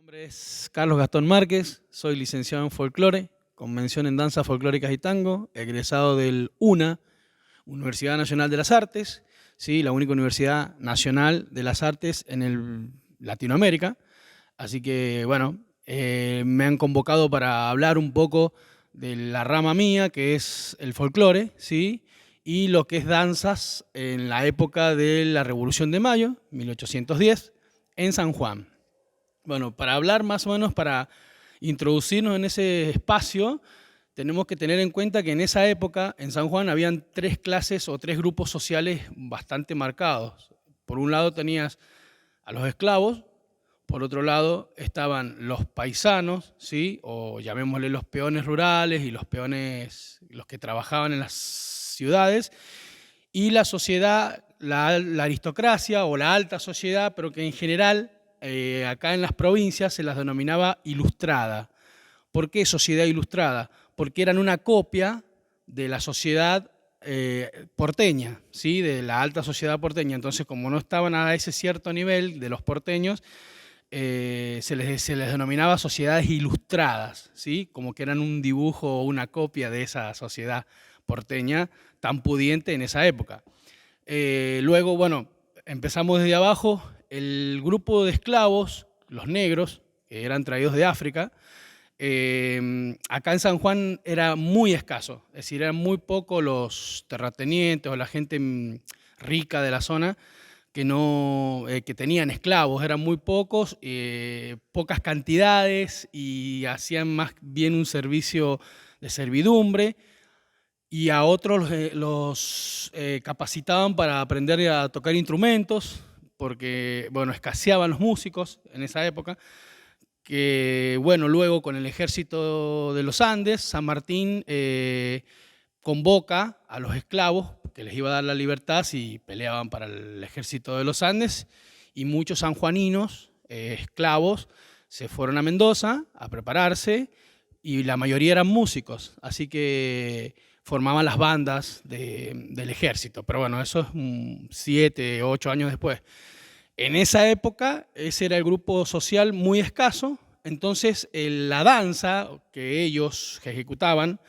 nombre es Carlos Gastón Márquez, soy licenciado en folclore, con mención en danzas folclóricas y tango, egresado del UNA, Universidad Nacional de las Artes, ¿sí? La única universidad nacional de las artes en Latinoamérica. Así que, bueno, me han convocado para hablar un poco de la rama mía, que es el folclore, ¿sí? Y lo que es danzas en la época de la Revolución de Mayo, 1810, en San Juan. Bueno, para hablar más o menos, para introducirnos en ese espacio, tenemos que tener en cuenta que en esa época en San Juan habían tres clases o tres grupos sociales bastante marcados. Por un lado tenías a los esclavos, por otro lado estaban los paisanos, ¿sí? O llamémosle los peones rurales y los peones, los que trabajaban en las ciudades, y la sociedad, la aristocracia o la alta sociedad, pero que en general acá en las provincias se las denominaba ilustrada. ¿Por qué sociedad ilustrada? Porque eran una copia de la sociedad porteña, ¿sí? De la alta sociedad porteña. Entonces, como no estaban a ese cierto nivel de los porteños, se les denominaba sociedades ilustradas, ¿sí? Como que eran un dibujo o una copia de esa sociedad porteña tan pudiente en esa época. Luego, bueno, empezamos desde abajo. El grupo de esclavos, los negros, que eran traídos de África, acá en San Juan era muy escaso, es decir, eran muy pocos los terratenientes o la gente rica de la zona que, no, que tenían esclavos, eran muy pocos, pocas cantidades y hacían más bien un servicio de servidumbre, y a otros los capacitaban para aprender a tocar instrumentos, porque, bueno, escaseaban los músicos en esa época, que, bueno, luego con el ejército de los Andes, San Martín convoca a los esclavos, que les iba a dar la libertad si peleaban para el ejército de los Andes, y muchos sanjuaninos, esclavos, se fueron a Mendoza a prepararse, y la mayoría eran músicos, así que formaban las bandas del ejército. Pero bueno, eso es 7, 8 años después. En esa época, ese era el grupo social muy escaso, entonces la danza que ellos ejecutaban,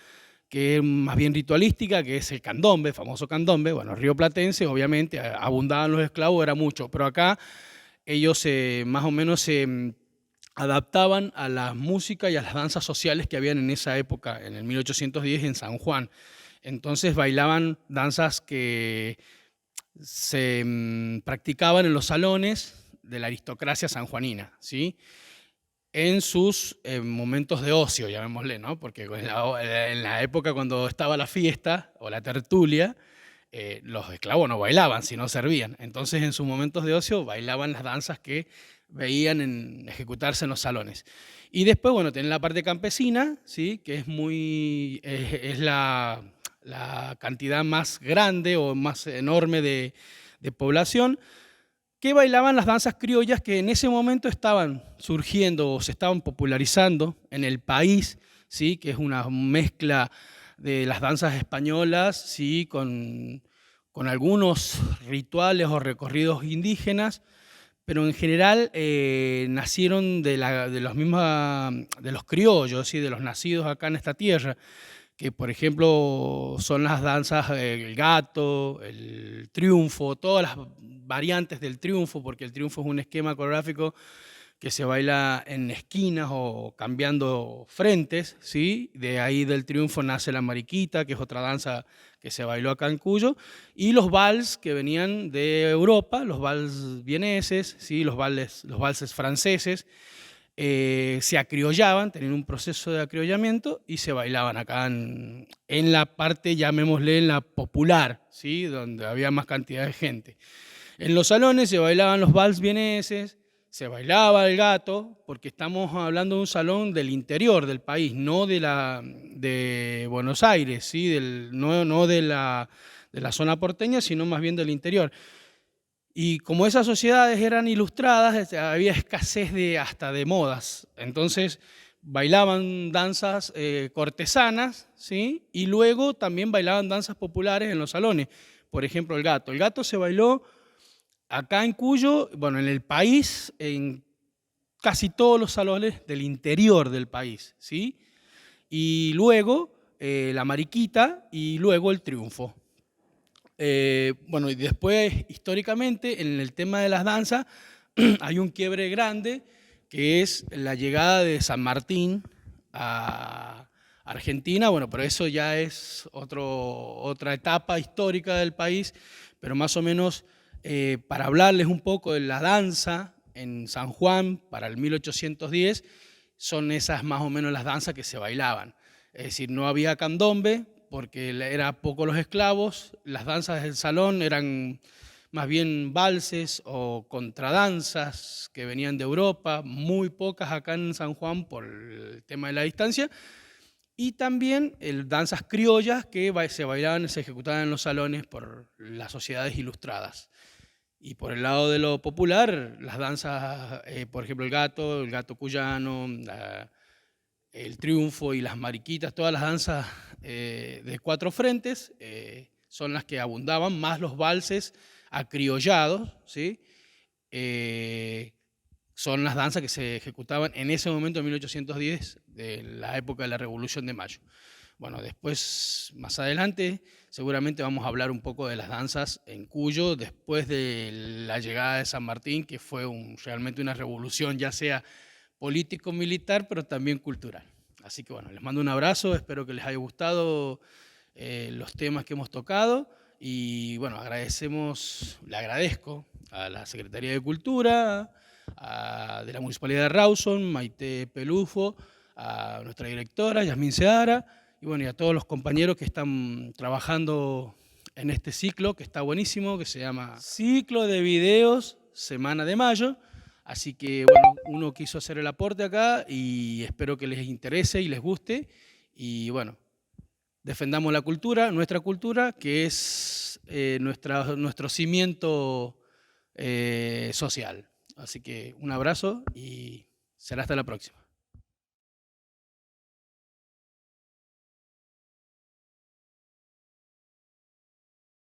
que es más bien ritualística, que es el candombe, el famoso candombe, bueno, rioplatense, obviamente, abundaban los esclavos, era mucho, pero acá ellos más o menos se adaptaban a la música y a las danzas sociales que habían en esa época, en el 1810 en San Juan. Entonces bailaban danzas que se practicaban en los salones de la aristocracia sanjuanina, ¿sí? En sus momentos de ocio, llamémosle, ¿no? Porque en la época cuando estaba la fiesta o la tertulia, los esclavos no bailaban, sino servían. Entonces, en sus momentos de ocio, bailaban las danzas que veían ejecutarse en los salones. Y después, bueno, tienen la parte campesina, ¿sí? Que es la cantidad más grande o más enorme de población, que bailaban las danzas criollas que en ese momento estaban surgiendo o se estaban popularizando en el país, ¿sí? Que es una mezcla de las danzas españolas, ¿sí? Con algunos rituales o recorridos indígenas, pero en general nacieron de los criollos, ¿sí? De los nacidos acá en esta tierra, que por ejemplo son las danzas el gato, el triunfo, todas las variantes del triunfo, porque el triunfo es un esquema coreográfico que se baila en esquinas o cambiando frentes, ¿sí? De ahí del triunfo nace la mariquita, que es otra danza que se bailó acá en Cuyo, y los vals que venían de Europa, los vals vieneses, ¿sí? Los valses franceses, se acriollaban, tenían un proceso de acriollamiento y se bailaban acá en la parte, llamémosle, en la popular, ¿sí? Donde había más cantidad de gente. En los salones se bailaban los vals vieneses, se bailaba el gato, porque estamos hablando de un salón del interior del país, no de Buenos Aires, ¿sí? No de la zona porteña, sino más bien del interior. Y como esas sociedades eran ilustradas, había escasez hasta de modas. Entonces bailaban danzas cortesanas, ¿sí? Y luego también bailaban danzas populares en los salones. Por ejemplo, el gato. El gato se bailó acá en Cuyo, bueno, en el país, en casi todos los salones del interior del país, ¿sí? Y luego la mariquita y luego el triunfo. Bueno, y después, históricamente, en el tema de las danzas, hay un quiebre grande, que es la llegada de San Martín a Argentina. Bueno, pero eso ya es otra etapa histórica del país, pero más o menos para hablarles un poco de la danza en San Juan para el 1810, son esas más o menos las danzas que se bailaban. Es decir, no había candombe, porque eran pocos los esclavos, las danzas del salón eran más bien valses o contradanzas que venían de Europa, muy pocas acá en San Juan por el tema de la distancia, y también danzas criollas que se bailaban y se ejecutaban en los salones por las sociedades ilustradas. Y por el lado de lo popular, las danzas, por ejemplo, el gato cuyano, el triunfo y las mariquitas, todas las danzas de cuatro frentes son las que abundaban, más los valses acriollados, ¿sí? Son las danzas que se ejecutaban en ese momento, en 1810, de la época de la Revolución de Mayo. Bueno, después, más adelante, seguramente vamos a hablar un poco de las danzas en Cuyo, después de la llegada de San Martín, que fue realmente una revolución, ya sea político-militar, pero también cultural. Así que bueno, les mando un abrazo, espero que les haya gustado los temas que hemos tocado y bueno, le agradezco a la Secretaría de Cultura, de la Municipalidad de Rawson, Maite Pelufo, a nuestra directora, Yasmín Seara, y bueno, y a todos los compañeros que están trabajando en este ciclo, que está buenísimo, que se llama Ciclo de Videos Semana de Mayo. Así que, bueno, uno quiso hacer el aporte acá y espero que les interese y les guste. Y bueno, defendamos la cultura, nuestra cultura, que es nuestro cimiento social. Así que un abrazo y será hasta la próxima.